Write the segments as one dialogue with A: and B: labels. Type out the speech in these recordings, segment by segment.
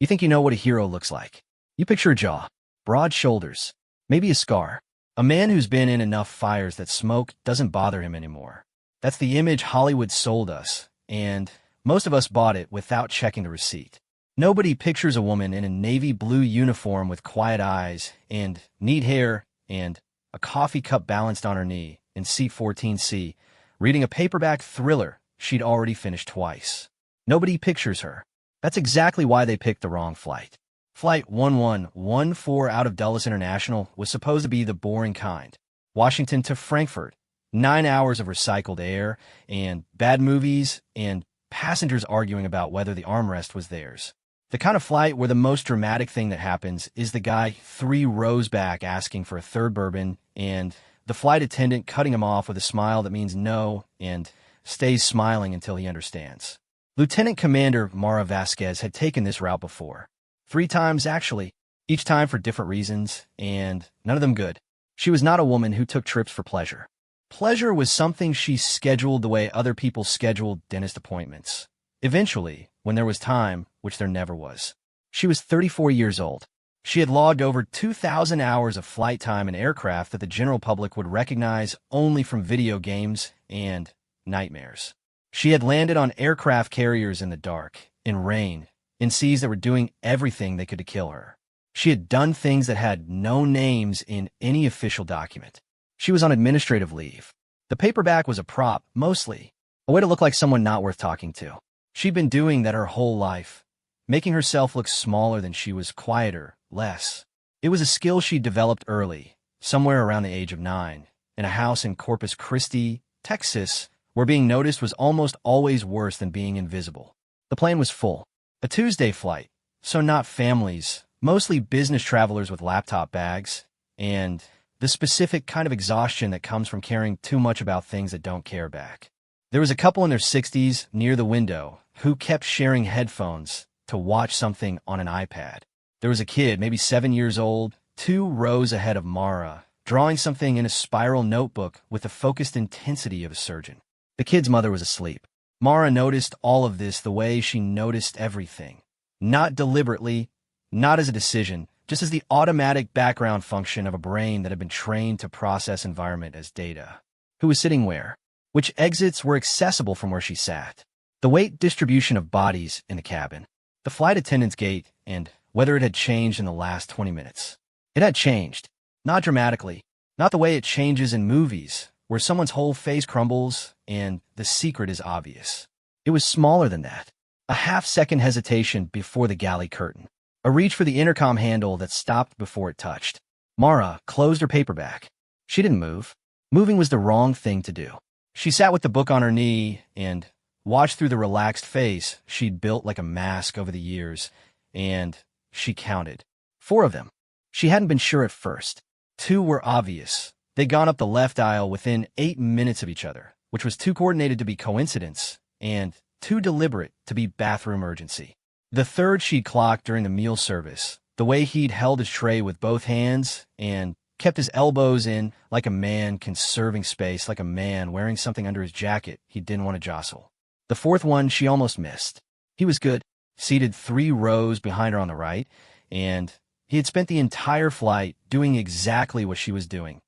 A: You think you know what a hero looks like. You picture a jaw, broad shoulders, maybe a scar. A man who's been in enough fires that smoke doesn't bother him anymore. That's the image Hollywood sold us, and most of us bought it without checking the receipt. Nobody pictures a woman in a navy blue uniform with quiet eyes and neat hair and a coffee cup balanced on her knee in seat 14C, reading a paperback thriller she'd already finished twice. Nobody pictures her. That's exactly why they picked the wrong flight. Flight 1114 out of Dulles International was supposed to be the boring kind. Washington to Frankfurt, 9 hours of recycled air and bad movies and passengers arguing about whether the armrest was theirs. The kind of flight where the most dramatic thing that happens is the guy 3 rows back asking for a third bourbon and the flight attendant cutting him off with a smile that means no and stays smiling until he understands. Lieutenant Commander Mara Vasquez had taken this route before. 3 times, actually, each time for different reasons, and none of them good. She was not a woman who took trips for pleasure. Pleasure was something she scheduled the way other people scheduled dentist appointments. Eventually, when there was time, which there never was. She was 34 years old. She had logged over 2,000 hours of flight time in aircraft that the general public would recognize only from video games and nightmares. She had landed on aircraft carriers in the dark, in rain, in seas that were doing everything they could to kill her. She had done things that had no names in any official document. She was on administrative leave. The paperback was a prop, mostly, a way to look like someone not worth talking to. She'd been doing that her whole life, making herself look smaller than she was, quieter, less. It was a skill she'd developed early, somewhere around the age of 9, in a house in Corpus Christi, Texas, where being noticed was almost always worse than being invisible. The plane was full. A Tuesday flight, so not families, mostly business travelers with laptop bags, and the specific kind of exhaustion that comes from caring too much about things that don't care back. There was a couple in their 60s near the window who kept sharing headphones to watch something on an iPad. There was a kid, maybe 7 years old, 2 rows ahead of Mara, drawing something in a spiral notebook with the focused intensity of a surgeon. The kid's mother was asleep. Mara noticed all of this the way she noticed everything. Not deliberately, not as a decision, just as the automatic background function of a brain that had been trained to process environment as data. Who was sitting where? Which exits were accessible from where she sat? The weight distribution of bodies in the cabin. The flight attendant's gait, and whether it had changed in the last 20 minutes. It had changed. Not dramatically. Not the way it changes in movies, where someone's whole face crumbles and the secret is obvious. It was smaller than that. A half-second hesitation before the galley curtain. A reach for the intercom handle that stopped before it touched. Mara closed her paperback. She didn't move. Moving was the wrong thing to do. She sat with the book on her knee and watched through the relaxed face she'd built like a mask over the years, and she counted. 4 of them. She hadn't been sure at first. 2 were obvious. They'd gone up the left aisle within 8 minutes of each other, which was too coordinated to be coincidence and too deliberate to be bathroom urgency. The third she'd clocked during the meal service, the way he'd held his tray with both hands and kept his elbows in like a man conserving space, like a man wearing something under his jacket he didn't want to jostle. The 4th one she almost missed. He was good, seated 3 rows behind her on the right, and he had spent the entire flight doing exactly what she was doing,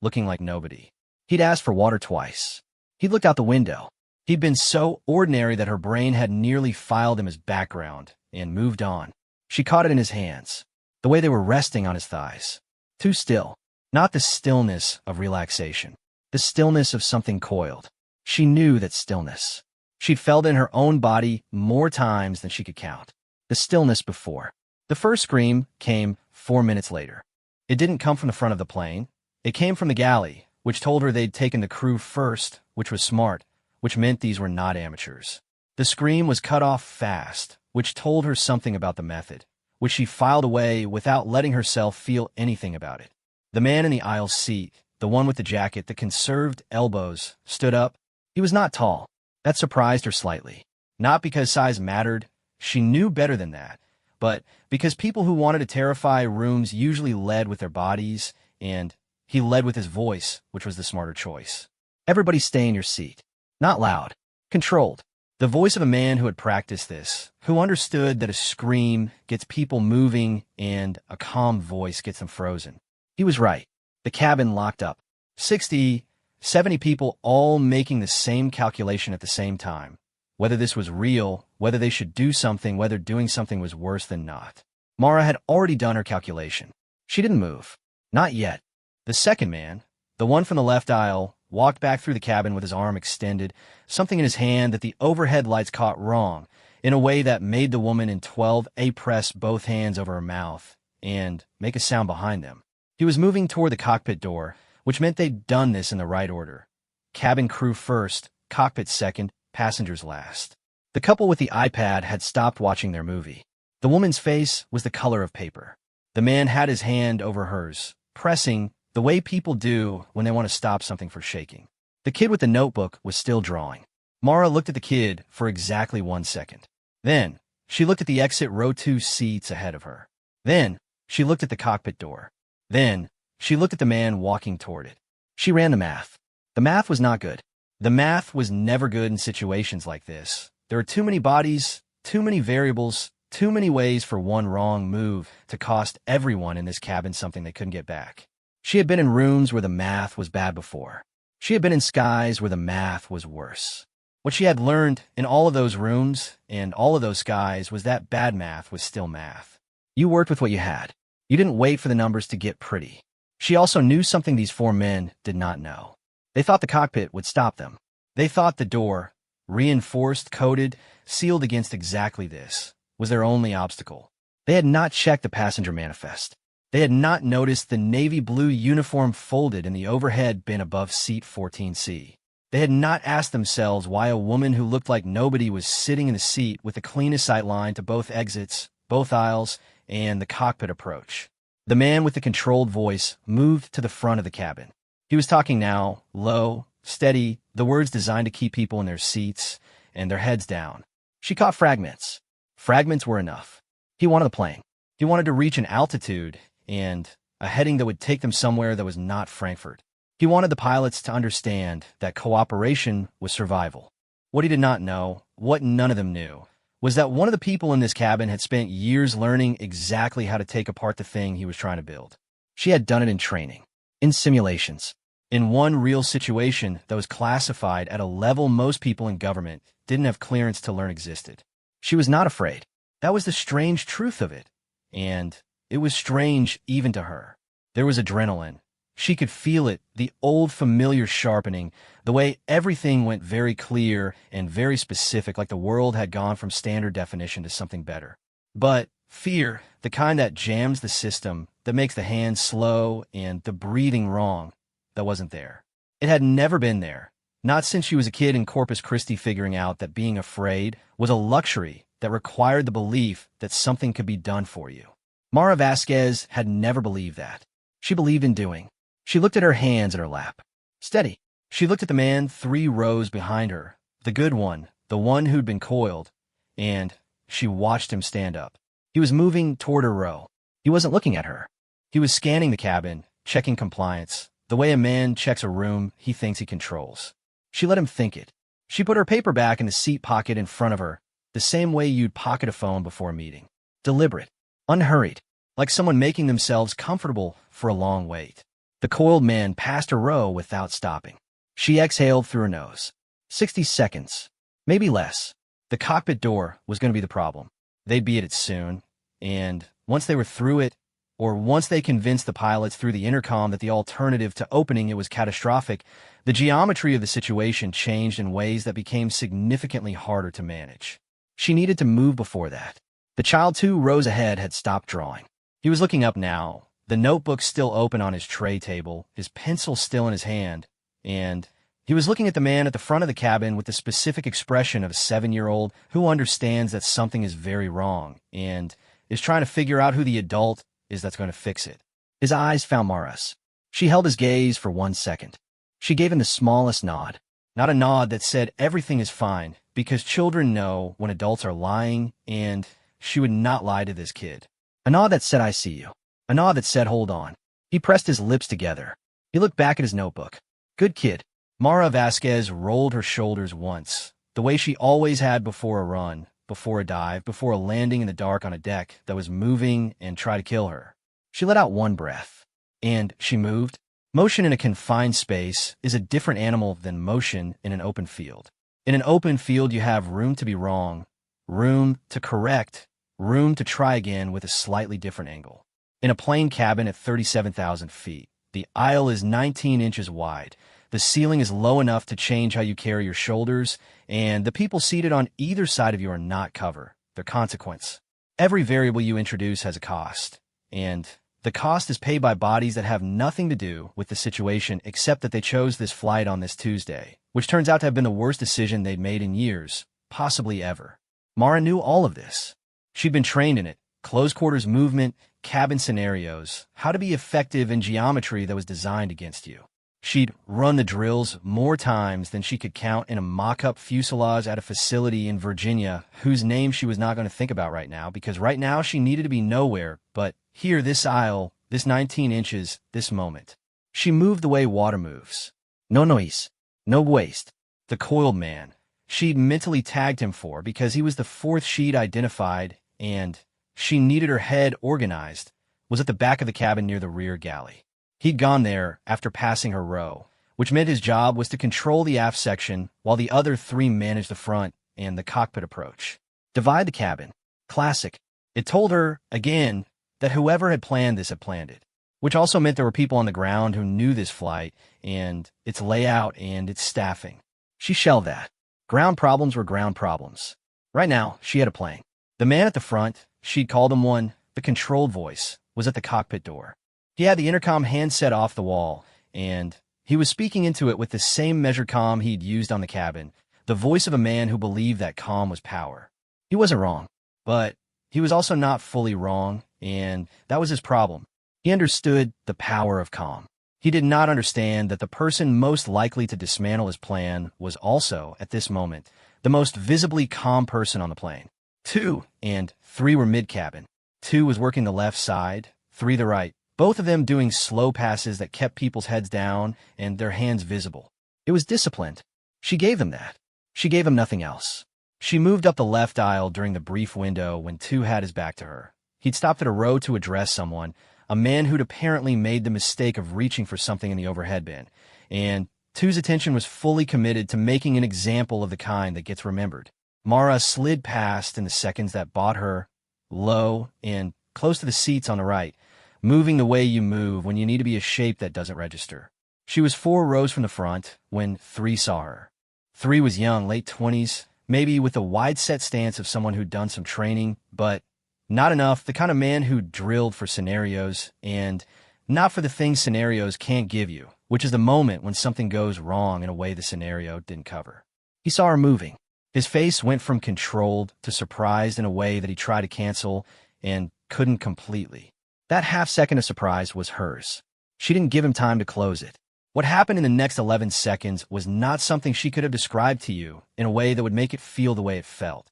A: looking like nobody. He'd asked for water twice. He'd looked out the window. He'd been so ordinary that her brain had nearly filed him as background and moved on. She caught it in his hands, the way they were resting on his thighs. Too still. Not the stillness of relaxation. The stillness of something coiled. She knew that stillness. She'd felt it in her own body more times than she could count. The stillness before. The first scream came 4 minutes later. It didn't come from the front of the plane. It came from the galley, which told her they'd taken the crew first, which was smart, which meant these were not amateurs. The scream was cut off fast, which told her something about the method, which she filed away without letting herself feel anything about it. The man in the aisle seat, the one with the jacket, the conserved elbows, stood up. He was not tall. That surprised her slightly. Not because size mattered. She knew better than that. But because people who wanted to terrify rooms usually led with their bodies, and he led with his voice, which was the smarter choice. Everybody stay in your seat. Not loud. Controlled. The voice of a man who had practiced this, who understood that a scream gets people moving and a calm voice gets them frozen. He was right. The cabin locked up. 60, 70 people all making the same calculation at the same time. Whether this was real, whether they should do something, whether doing something was worse than not. Mara had already done her calculation. She didn't move. Not yet. The second man, the one from the left aisle, walked back through the cabin with his arm extended, something in his hand that the overhead lights caught wrong, in a way that made the woman in 12A press both hands over her mouth and make a sound behind them. He was moving toward the cockpit door, which meant they'd done this in the right order. Cabin crew first, cockpit second, passengers last. The couple with the iPad had stopped watching their movie. The woman's face was the color of paper. The man had his hand over hers, pressing, the way people do when they want to stop something from shaking. The kid with the notebook was still drawing. Mara looked at the kid for exactly 1 second. Then, she looked at the exit row 2 seats ahead of her. Then, she looked at the cockpit door. Then, she looked at the man walking toward it. She ran the math. The math was not good. The math was never good in situations like this. There are too many bodies, too many variables, too many ways for one wrong move to cost everyone in this cabin something they couldn't get back. She had been in rooms where the math was bad before. She had been in skies where the math was worse. What she had learned in all of those rooms and all of those skies was that bad math was still math. You worked with what you had. You didn't wait for the numbers to get pretty. She also knew something these 4 men did not know. They thought the cockpit would stop them. They thought the door, reinforced, coated, sealed against exactly this, was their only obstacle. They had not checked the passenger manifest. They had not noticed the navy blue uniform folded in the overhead bin above seat 14C. They had not asked themselves why a woman who looked like nobody was sitting in the seat with the cleanest sight line to both exits, both aisles, and the cockpit approach. The man with the controlled voice moved to the front of the cabin. He was talking now, low, steady, the words designed to keep people in their seats and their heads down. She caught fragments. Fragments were enough. He wanted the plane. He wanted to reach an altitude and a heading that would take them somewhere that was not Frankfurt. He wanted the pilots to understand that cooperation was survival. What he did not know, what none of them knew, was that one of the people in this cabin had spent years learning exactly how to take apart the thing he was trying to build. She had done it in training, in simulations, in one real situation that was classified at a level most people in government didn't have clearance to learn existed. She was not afraid. That was the strange truth of it. And it was strange even to her. There was adrenaline. She could feel it, the old familiar sharpening, the way everything went very clear and very specific, like the world had gone from standard definition to something better. But fear, the kind that jams the system, that makes the hands slow and the breathing wrong, that wasn't there. It had never been there. Not since she was a kid in Corpus Christi figuring out that being afraid was a luxury that required the belief that something could be done for you. Mara Vasquez had never believed that. She believed in doing. She looked at her hands in her lap. Steady. She looked at the man 3 rows behind her, the good one, the one who'd been coiled, and she watched him stand up. He was moving toward her row. He wasn't looking at her. He was scanning the cabin, checking compliance, the way a man checks a room he thinks he controls. She let him think it. She put her paper back in the seat pocket in front of her, the same way you'd pocket a phone before a meeting. Deliberate. Unhurried, like someone making themselves comfortable for a long wait. The coiled man passed her row without stopping. She exhaled through her nose. 60 seconds. Maybe less. The cockpit door was going to be the problem. They'd be at it soon. And once they were through it, or once they convinced the pilots through the intercom that the alternative to opening it was catastrophic, the geometry of the situation changed in ways that became significantly harder to manage. She needed to move before that. The child 2 rows ahead had stopped drawing. He was looking up now, the notebook still open on his tray table, his pencil still in his hand, and he was looking at the man at the front of the cabin with the specific expression of a 7-year-old who understands that something is very wrong and is trying to figure out who the adult is that's going to fix it. His eyes found Mara's. She held his gaze for 1 second. She gave him the smallest nod, not a nod that said everything is fine, because children know when adults are lying, and she would not lie to this kid. A nod that said, I see you. A nod that said, hold on. He pressed his lips together. He looked back at his notebook. Good kid. Mara Vasquez rolled her shoulders once, the way she always had before a run, before a dive, before a landing in the dark on a deck that was moving and tried to kill her. She let out one breath, and she moved. Motion in a confined space is a different animal than motion in an open field. In an open field, you have room to be wrong, room to correct, room to try again with a slightly different angle. In a plane cabin at 37,000 feet, the aisle is 19 inches wide. The ceiling is low enough to change how you carry your shoulders, and the people seated on either side of you are not cover. They're consequence. Every variable you introduce has a cost, and the cost is paid by bodies that have nothing to do with the situation except that they chose this flight on this Tuesday, which turns out to have been the worst decision they'd made in years, possibly ever. Mara knew all of this. She'd been trained in it, close quarters movement, cabin scenarios, how to be effective in geometry that was designed against you. She'd run the drills more times than she could count in a mock-up fuselage at a facility in Virginia whose name she was not going to think about right now, because right now she needed to be nowhere but here, this aisle, this 19 inches, this moment. She moved the way water moves. No noise, no waste. The coiled man. She'd mentally tagged him for because he was the fourth she'd identified, and she needed her head organized, was at the back of the cabin near the rear galley. He'd gone there after passing her row, which meant his job was to control the aft section while the other three managed the front and the cockpit approach. Divide the cabin. Classic. It told her, again, that whoever had planned this had planned it, which also meant there were people on the ground who knew this flight and its layout and its staffing. She shelved that. Ground problems were ground problems. Right now, she had a plane. The man at the front, she'd called him one, the controlled voice, was at the cockpit door. He had the intercom handset off the wall, and he was speaking into it with the same measured calm he'd used on the cabin, the voice of a man who believed that calm was power. He wasn't wrong, but he was also not fully wrong, and that was his problem. He understood the power of calm. He did not understand that the person most likely to dismantle his plan was also, at this moment, the most visibly calm person on the plane. 2 and 3 were mid-cabin. 2 was working the left side, 3 the right, both of them doing slow passes that kept people's heads down and their hands visible. It was disciplined. She gave them that. She gave him nothing else. She moved up the left aisle during the brief window when 2 had his back to her. He'd stopped at a row to address someone, a man who'd apparently made the mistake of reaching for something in the overhead bin, and 2's attention was fully committed to making an example of the kind that gets remembered. Mara slid past in the seconds that brought her low and close to the seats on the right, moving the way you move when you need to be a shape that doesn't register. She was 4 rows from the front when 3 saw her. 3 was young, late 20s, maybe with a wide-set stance of someone who'd done some training, but not enough, the kind of man who drilled for scenarios and not for the things scenarios can't give you, which is the moment when something goes wrong in a way the scenario didn't cover. He saw her moving. His face went from controlled to surprised in a way that he tried to cancel and couldn't completely. That half second of surprise was hers. She didn't give him time to close it. What happened in the next 11 seconds was not something she could have described to you in a way that would make it feel the way it felt.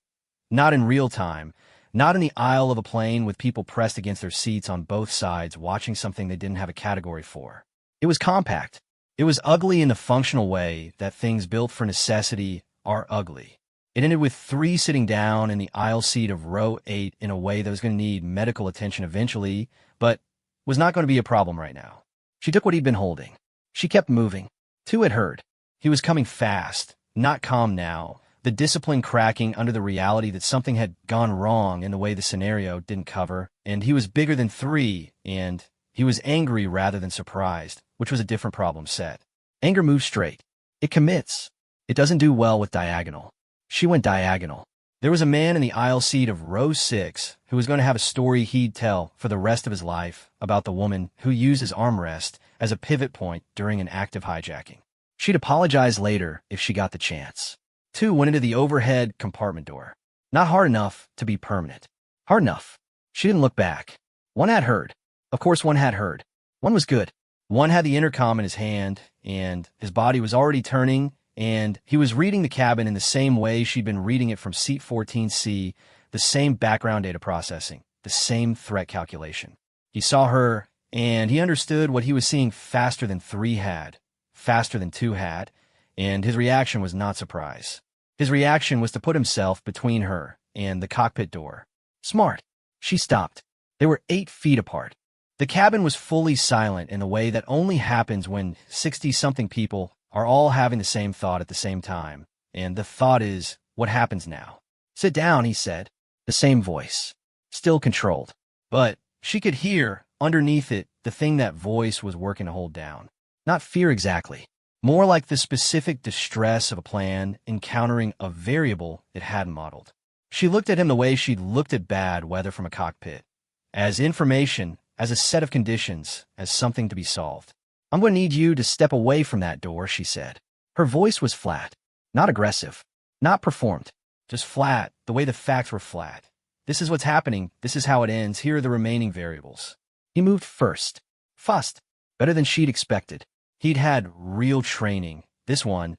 A: Not in real time, not in the aisle of a plane with people pressed against their seats on both sides watching something they didn't have a category for. It was compact. It was ugly in the functional way that things built for necessity are ugly. It ended with 3 sitting down in the aisle seat of row 8 in a way that was going to need medical attention eventually, but was not going to be a problem right now. She took what he'd been holding. She kept moving. 2 had heard. He was coming fast, not calm now, the discipline cracking under the reality that something had gone wrong in the way the scenario didn't cover, and he was bigger than 3, and he was angry rather than surprised, which was a different problem set. Anger moves straight. It commits. It doesn't do well with diagonal. She went diagonal. There was a man in the aisle seat of row 6 who was going to have a story he'd tell for the rest of his life about the woman who used his armrest as a pivot point during an act of hijacking. She'd apologize later if she got the chance. 2 went into the overhead compartment door. Not hard enough to be permanent. Hard enough. She didn't look back. 1 had heard. Of course 1 had heard. 1 was good. 1 had the intercom in his hand, and his body was already turning, and he was reading the cabin in the same way she'd been reading it from seat 14C, the same background data processing, the same threat calculation. He saw her, and he understood what he was seeing faster than 3 had, faster than 2 had, and his reaction was not surprise. His reaction was to put himself between her and the cockpit door. Smart. She stopped. They were 8 feet apart. The cabin was fully silent in the way that only happens when 60-something people are all having the same thought at the same time. And the thought is, what happens now? Sit down, he said. The same voice. Still controlled. But she could hear, underneath it, the thing that voice was working to hold down. Not fear exactly. More like the specific distress of a plan encountering a variable it hadn't modeled. She looked at him the way she'd looked at bad weather from a cockpit. As information, as a set of conditions, as something to be solved. I'm going to need you to step away from that door, she said. Her voice was flat. Not aggressive. Not performed. Just flat, the way the facts were flat. This is what's happening. This is how it ends. Here are the remaining variables. He moved first. Fast. Better than she'd expected. He'd had real training. This one.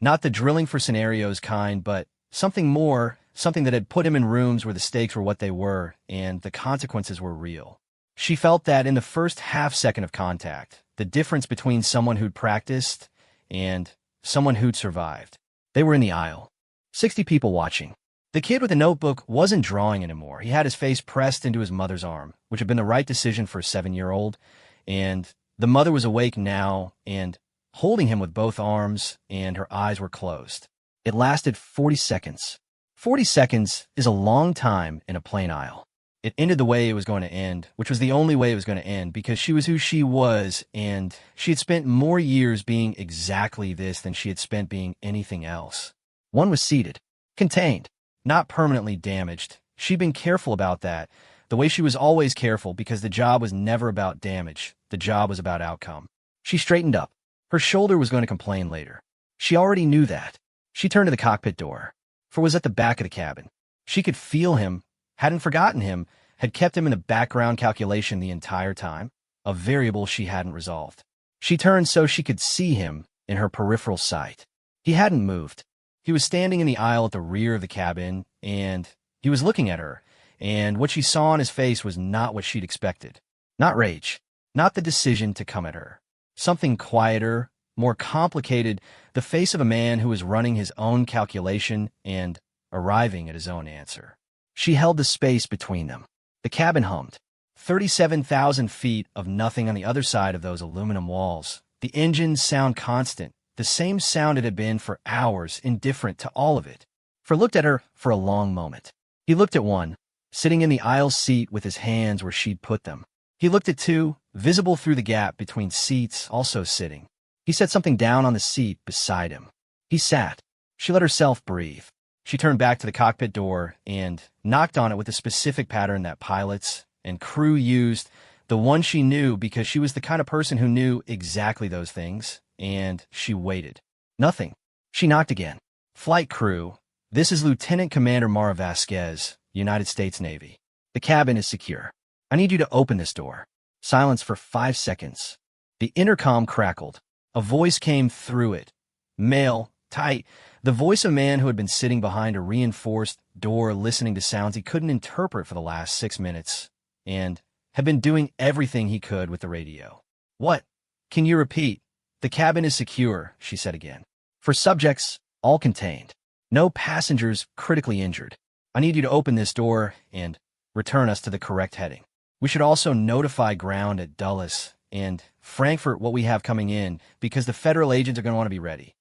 A: Not the drilling for scenarios kind, but something more, something that had put him in rooms where the stakes were what they were, and the consequences were real. She felt that in the first half-second of contact, the difference between someone who'd practiced and someone who'd survived. They were in the aisle. 60 people watching. The kid with the notebook wasn't drawing anymore. He had his face pressed into his mother's arm, which had been the right decision for a 7-year-old, and the mother was awake now and holding him with both arms, and her eyes were closed. It lasted 40 seconds. 40 seconds is a long time in a plane aisle. It ended the way it was going to end, which was the only way it was going to end, because she was who she was, and she had spent more years being exactly this than she had spent being anything else. One was seated, contained, not permanently damaged. She'd been careful about that, the way she was always careful, because the job was never about damage. The job was about outcome. She straightened up. Her shoulder was going to complain later. She already knew that. She turned to the cockpit door, for it was at the back of the cabin. She could feel him, hadn't forgotten him, had kept him in the background calculation the entire time, a variable she hadn't resolved. She turned so she could see him in her peripheral sight. He hadn't moved. He was standing in the aisle at the rear of the cabin, and he was looking at her, and what she saw on his face was not what she'd expected. Not rage, not the decision to come at her. Something quieter, more complicated, the face of a man who was running his own calculation and arriving at his own answer. She held the space between them. The cabin hummed. 37,000 feet of nothing on the other side of those aluminum walls. The engines sound constant, the same sound it had been for hours, indifferent to all of it. Fur looked at her for a long moment. He looked at one, sitting in the aisle seat with his hands where she'd put them. He looked at two, visible through the gap between seats, also sitting. He set something down on the seat beside him. He sat. She let herself breathe. She turned back to the cockpit door and knocked on it with a specific pattern that pilots and crew used, the one she knew because she was the kind of person who knew exactly those things, and she waited. Nothing. She knocked again. Flight crew, this is Lieutenant Commander Mara Vasquez, United States Navy. The cabin is secure. I need you to open this door. Silence for 5 seconds. The intercom crackled. A voice came through it. Male, tight. The voice of a man who had been sitting behind a reinforced door listening to sounds he couldn't interpret for the last 6 minutes, and had been doing everything he could with the radio. What? Can you repeat? The cabin is secure, she said again. For subjects, all contained. No passengers critically injured. I need you to open this door and return us to the correct heading. We should also notify ground at Dulles and Frankfurt what we have coming in, because the federal agents are going to want to be ready.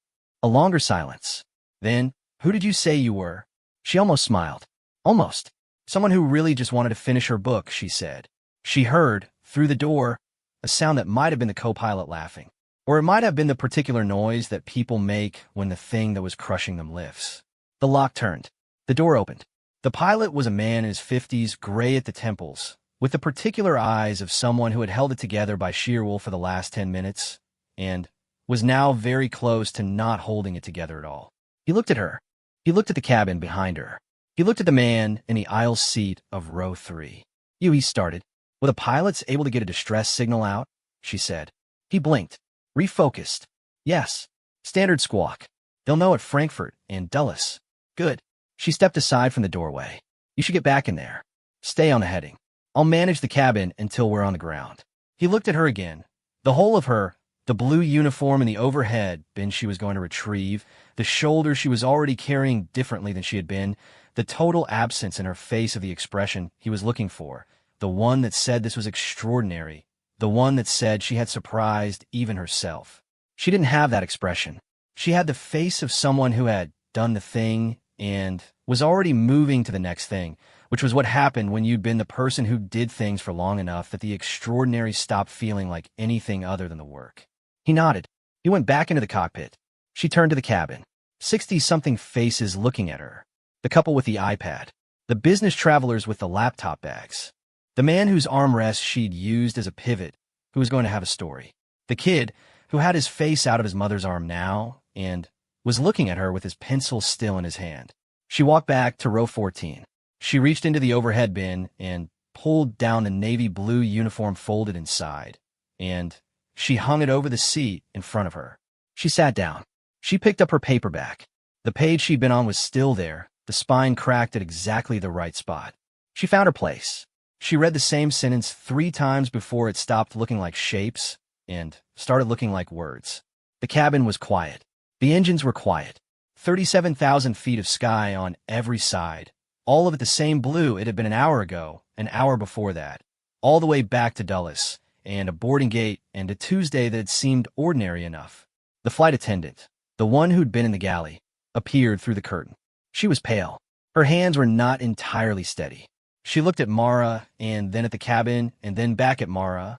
A: A longer silence. Then, who did you say you were? She almost smiled. Almost. Someone who really just wanted to finish her book, she said. She heard, through the door, a sound that might have been the co-pilot laughing. Or it might have been the particular noise that people make when the thing that was crushing them lifts. The lock turned. The door opened. The pilot was a man in his 50s, gray at the temples, with the particular eyes of someone who had held it together by sheer will for the last 10 minutes, and was now very close to not holding it together at all. He looked at her. He looked at the cabin behind her. He looked at the man in the aisle seat of row 3. He started. Were the pilots able to get a distress signal out? She said. He blinked. Refocused. Yes. Standard squawk. They'll know at Frankfurt and Dulles. Good. She stepped aside from the doorway. You should get back in there. Stay on the heading. I'll manage the cabin until we're on the ground. He looked at her again. The whole of her, The blue uniform and the overhead bin she was going to retrieve, the shoulder she was already carrying differently than she had been, the total absence in her face of the expression he was looking for, the one that said this was extraordinary, the one that said she had surprised even herself. She didn't have that expression. She had the face of someone who had done the thing and was already moving to the next thing, which was what happened when you'd been the person who did things for long enough that the extraordinary stopped feeling like anything other than the work. He nodded. He went back into the cockpit. She turned to the cabin. 60-something faces looking at her. The couple with the iPad. The business travelers with the laptop bags. The man whose armrest she'd used as a pivot, who was going to have a story. The kid who had his face out of his mother's arm now and was looking at her with his pencil still in his hand. She walked back to row 14. She reached into the overhead bin and pulled down the navy blue uniform folded inside, and she hung it over the seat in front of her. She sat down. She picked up her paperback. The page she'd been on was still there, the spine cracked at exactly the right spot. She found her place. She read the same sentence 3 times before it stopped looking like shapes and started looking like words. The cabin was quiet. The engines were quiet. 37,000 feet of sky on every side. All of it the same blue it had been an hour ago, an hour before that. All the way back to Dulles, and a boarding gate, and a Tuesday that had seemed ordinary enough. The flight attendant, the one who'd been in the galley, appeared through the curtain. She was pale. Her hands were not entirely steady. She looked at Mara, and then at the cabin, and then back at Mara.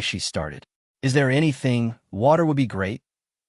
A: She started. Is there anything? Water would be great,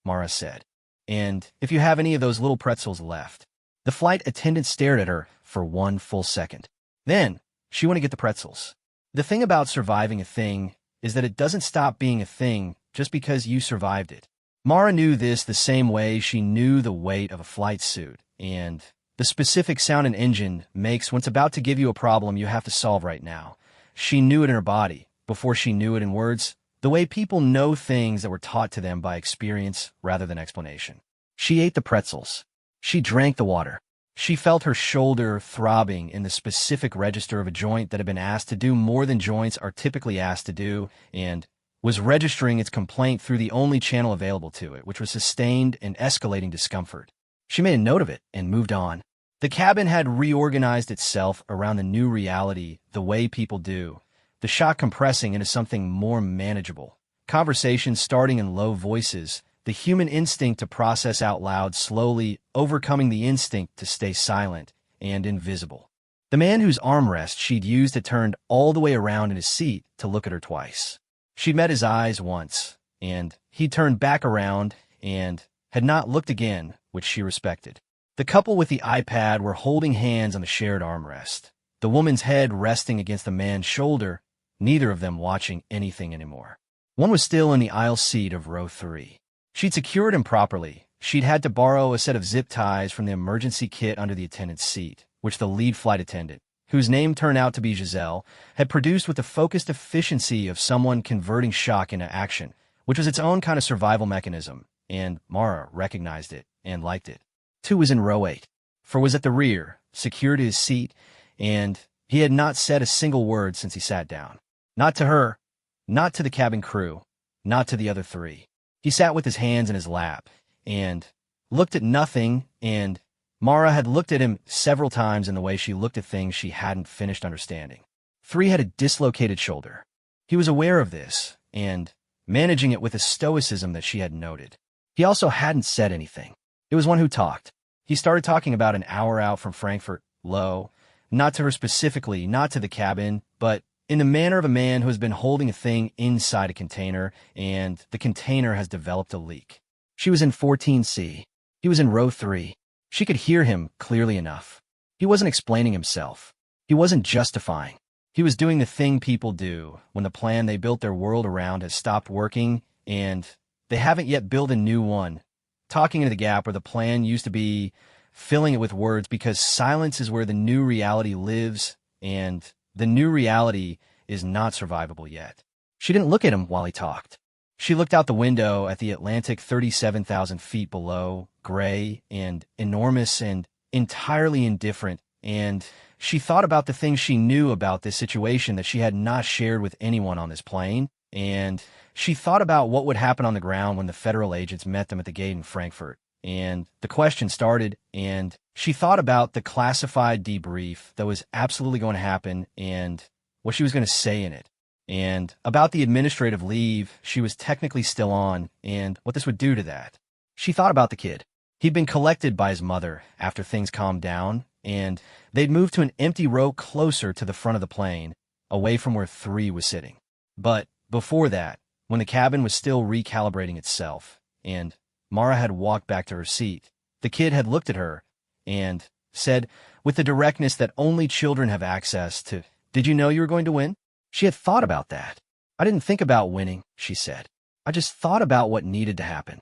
A: Mara said. And if you have any of those little pretzels left. The flight attendant stared at her for 1 full second. Then, she went to get the pretzels. The thing about surviving a thing is that it doesn't stop being a thing just because you survived it. Mara knew this the same way she knew the weight of a flight suit, and the specific sound an engine makes when it's about to give you a problem you have to solve right now. She knew it in her body, before she knew it in words, the way people know things that were taught to them by experience rather than explanation. She ate the pretzels. She drank the water. She felt her shoulder throbbing in the specific register of a joint that had been asked to do more than joints are typically asked to do, and was registering its complaint through the only channel available to it, which was sustained and escalating discomfort. She made a note of it and moved on. The cabin had reorganized itself around the new reality the way people do, the shock compressing into something more manageable. Conversations starting in low voices, the human instinct to process out loud slowly overcoming the instinct to stay silent and invisible. The man whose armrest she'd used had turned all the way around in his seat to look at her twice. She'd met his eyes once, and he turned back around and had not looked again, which she respected. The couple with the iPad were holding hands on the shared armrest, the woman's head resting against the man's shoulder, neither of them watching anything anymore. One was still in the aisle seat of row 3. She'd secured him properly. She'd had to borrow a set of zip ties from the emergency kit under the attendant's seat, which the lead flight attendant, whose name turned out to be Giselle, had produced with the focused efficiency of someone converting shock into action, which was its own kind of survival mechanism, and Mara recognized it and liked it. 2 was in row 8, for was at the rear, secured to his seat, and he had not said a single word since he sat down. Not to her, not to the cabin crew, not to the other 3. He sat with his hands in his lap and looked at nothing, and Mara had looked at him several times in the way she looked at things she hadn't finished understanding. 3 had a dislocated shoulder. He was aware of this and managing it with a stoicism that she had noted. He also hadn't said anything. It was one who talked. He started talking about an hour out from Frankfurt, low, not to her specifically, not to the cabin, but in the manner of a man who has been holding a thing inside a container, and the container has developed a leak. She was in 14C. He was in row 3. She could hear him clearly enough. He wasn't explaining himself. He wasn't justifying. He was doing the thing people do when the plan they built their world around has stopped working, and they haven't yet built a new one. Talking into the gap where the plan used to be, filling it with words, because silence is where the new reality lives, and the new reality is not survivable yet. She didn't look at him while he talked. She looked out the window at the Atlantic 37,000 feet below, gray and enormous and entirely indifferent, and she thought about the things she knew about this situation that she had not shared with anyone on this plane, and she thought about what would happen on the ground when the federal agents met them at the gate in Frankfurt. And the question started, and she thought about the classified debrief that was absolutely going to happen and what she was going to say in it, and about the administrative leave she was technically still on and what this would do to that. She thought about the kid. He'd been collected by his mother after things calmed down, and they'd moved to an empty row closer to the front of the plane, away from where 3 was sitting. But before that, when the cabin was still recalibrating itself, and Mara had walked back to her seat, the kid had looked at her and said, with the directness that only children have access to, "Did you know you were going to win?" She had thought about that. "I didn't think about winning," she said. "I just thought about what needed to happen."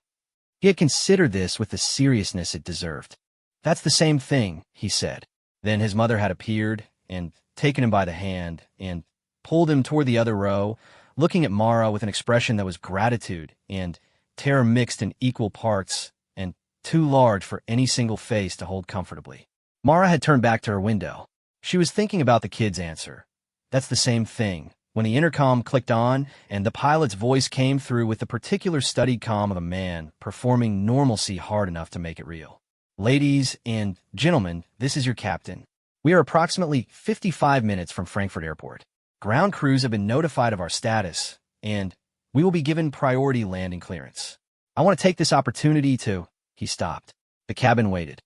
A: He had considered this with the seriousness it deserved. "That's the same thing," he said. Then his mother had appeared and taken him by the hand and pulled him toward the other row, looking at Mara with an expression that was gratitude and terror mixed in equal parts and too large for any single face to hold comfortably. Mara had turned back to her window. She was thinking about the kid's answer. "That's the same thing," when the intercom clicked on and the pilot's voice came through with the particular studied calm of a man performing normalcy hard enough to make it real. "Ladies and gentlemen, this is your captain. We are approximately 55 minutes from Frankfurt Airport. Ground crews have been notified of our status, and we will be given priority landing clearance. I want to take this opportunity to—" He stopped. The cabin waited.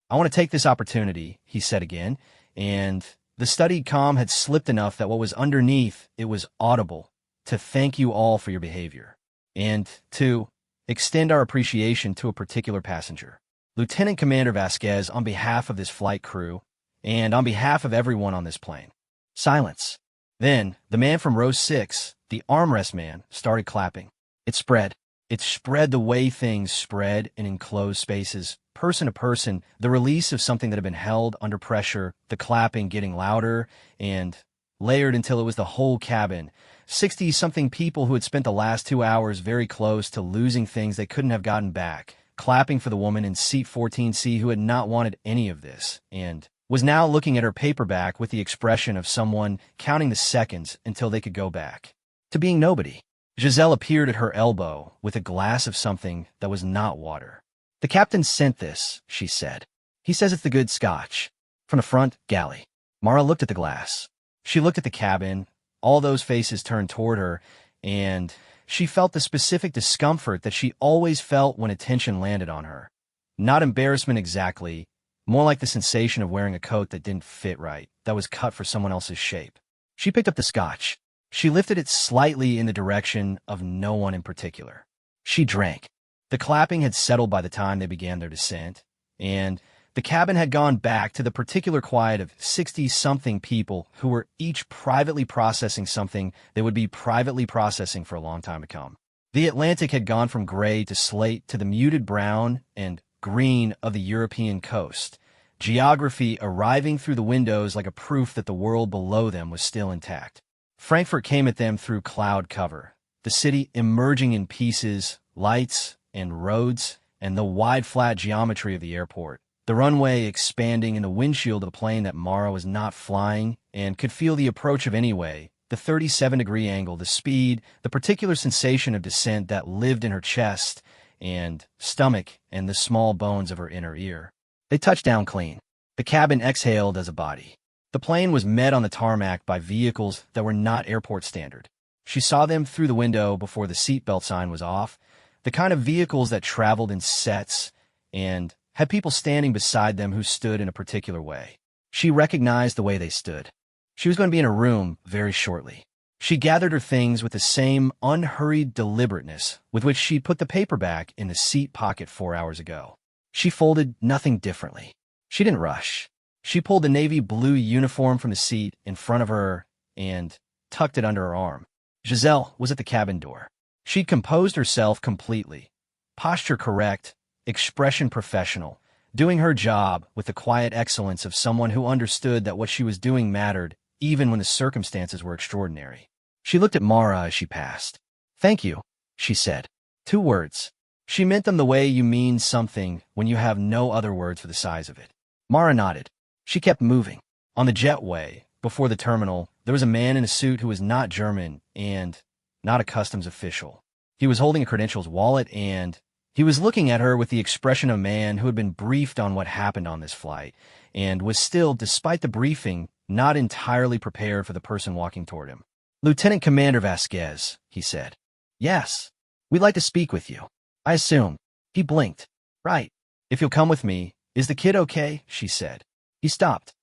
A: "I want to take this opportunity," he said again, and the studied calm had slipped enough that what was underneath it was audible, "to thank you all for your behavior, and to extend our appreciation to a particular passenger. Lieutenant Commander Vasquez, on behalf of this flight crew, and on behalf of everyone on this plane." Silence. Then, the man from row 6, the armrest man, started clapping. It spread. It spread the way things spread in enclosed spaces, person to person, the release of something that had been held under pressure, the clapping getting louder and layered until it was the whole cabin. 60-something people who had spent the last 2 hours very close to losing things they couldn't have gotten back, clapping for the woman in seat 14C who had not wanted any of this, and was now looking at her paperback with the expression of someone counting the seconds until they could go back to being nobody. Giselle appeared at her elbow with a glass of something that was not water. "The captain sent this," she said. "He says it's the good scotch. From the front galley." Mara looked at the glass. She looked at the cabin, all those faces turned toward her, and she felt the specific discomfort that she always felt when attention landed on her. Not embarrassment exactly, more like the sensation of wearing a coat that didn't fit right, that was cut for someone else's shape. She picked up the scotch. She lifted it slightly in the direction of no one in particular. She drank. The clapping had settled by the time they began their descent, and the cabin had gone back to the particular quiet of 60-something people who were each privately processing something they would be privately processing for a long time to come. The Atlantic had gone from gray to slate to the muted brown and green of the European coast, geography arriving through the windows like a proof that the world below them was still intact. Frankfurt came at them through cloud cover, the city emerging in pieces, lights and roads, and the wide flat geometry of the airport, the runway expanding in the windshield of the plane that Mara was not flying and could feel the approach of anyway, the 37-degree angle, the speed, the particular sensation of descent that lived in her chest and stomach and the small bones of her inner ear. They touched down clean. The cabin exhaled as a body. The plane was met on the tarmac by vehicles that were not airport standard. She saw them through the window before the seatbelt sign was off, the kind of vehicles that traveled in sets and had people standing beside them who stood in a particular way. She recognized the way they stood. She was going to be in her room very shortly. She gathered her things with the same unhurried deliberateness with which she put the paperback in the seat pocket 4 hours ago. She folded nothing differently. She didn't rush. She pulled the navy blue uniform from the seat in front of her and tucked it under her arm. Giselle was at the cabin door. She'd composed herself completely. Posture correct, expression professional, doing her job with the quiet excellence of someone who understood that what she was doing mattered, even when the circumstances were extraordinary. She looked at Mara as she passed. "Thank you," she said. 2 words. She meant them the way you mean something when you have no other words for the size of it. Mara nodded. She kept moving. On the jetway, before the terminal, there was a man in a suit who was not German and not a customs official. He was holding a credentials wallet, and he was looking at her with the expression of a man who had been briefed on what happened on this flight, and was still, despite the briefing, not entirely prepared for the person walking toward him. "Lieutenant Commander Vasquez," he said. "Yes. We'd like to speak with you. I assume." He blinked. "Right. If you'll come with me. Is the kid okay?" she said. He stopped.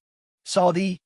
A: Saw the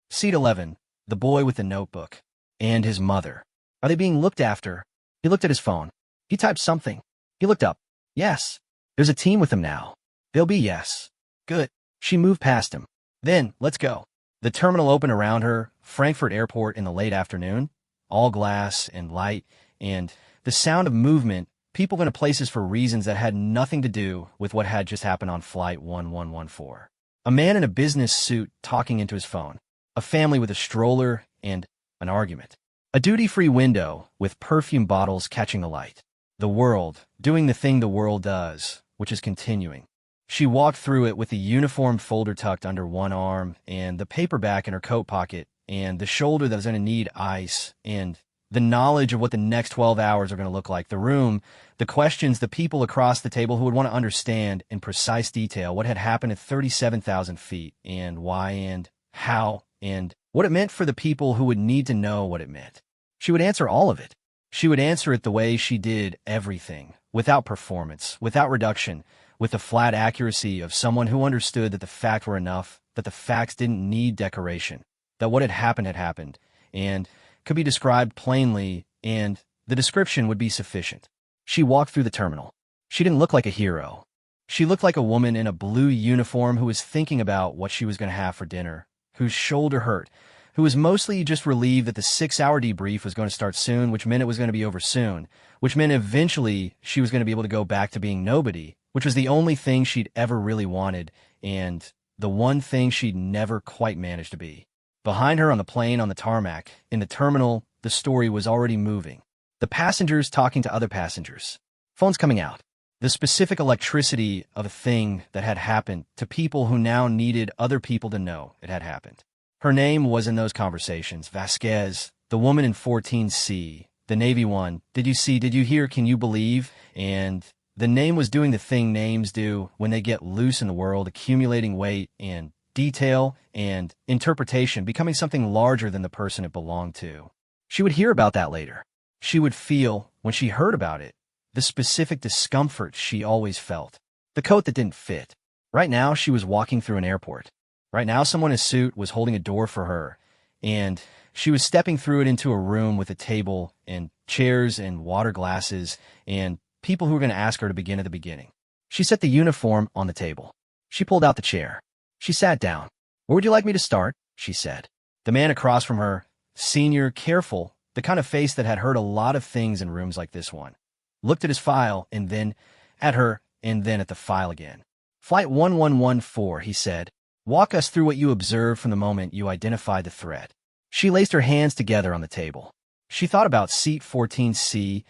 A: seat 11, the boy with the notebook, and his mother. "Are they being looked after?" He looked at his phone. He typed something. He looked up. "Yes. There's a team with them now. They'll be yes." "Good." She moved past him. "Then, let's go." The terminal opened around her, Frankfurt Airport in the late afternoon, all glass and light, and the sound of movement, people into places for reasons that had nothing to do with what had just happened on Flight 1114. A man in a business suit talking into his phone, a family with a stroller, and an argument. A duty-free window with perfume bottles catching the light. The world, doing the thing the world does, which is continuing. She walked through it with the uniform folder tucked under one arm and the paperback in her coat pocket and the shoulder that was going to need ice and the knowledge of what the next 12 hours are going to look like. The room, the questions, the people across the table who would want to understand in precise detail what had happened at 37,000 feet and why and how and what it meant for the people who would need to know what it meant. She would answer all of it. She would answer it the way she did everything, without performance, without reduction, with the flat accuracy of someone who understood that the facts were enough, that the facts didn't need decoration, that what had happened, and could be described plainly, and the description would be sufficient. She walked through the terminal. She didn't look like a hero. She looked like a woman in a blue uniform who was thinking about what she was going to have for dinner, whose shoulder hurt, who was mostly just relieved that the 6-hour debrief was going to start soon, which meant it was going to be over soon, which meant eventually she was going to be able to go back to being nobody, which was the only thing she'd ever really wanted, and the one thing she'd never quite managed to be. Behind her on the plane, on the tarmac, in the terminal, the story was already moving. The passengers talking to other passengers. Phones coming out. The specific electricity of a thing that had happened to people who now needed other people to know it had happened. Her name was in those conversations. Vasquez, the woman in 14C, the Navy one. Did you see, did you hear, can you believe? And the name was doing the thing names do when they get loose in the world, accumulating weight and detail and interpretation, becoming something larger than the person it belonged to. She would hear about that later. She would feel, when she heard about it, the specific discomfort she always felt. The coat that didn't fit. Right now, she was walking through an airport. Right now, someone in a suit was holding a door for her, and she was stepping through it into a room with a table and chairs and water glasses and people who were going to ask her to begin at the beginning. She set the uniform on the table. She pulled out the chair. She sat down. "Where would you like me to start?" she said. The man across from her, senior, careful, the kind of face that had heard a lot of things in rooms like this one, looked at his file and then at her and then at the file again. "Flight 1114, he said. "Walk us through what you observed from the moment you identified the threat." She laced her hands together on the table. She thought about seat 14C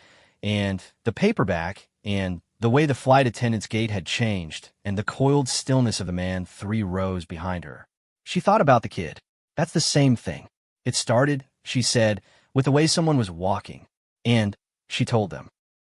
A: and the paperback and the way the flight attendant's gait had changed and the coiled stillness of the man 3 rows behind her. She thought about the kid. That's the same thing. It started, she said, with the way someone was walking. And, she told them,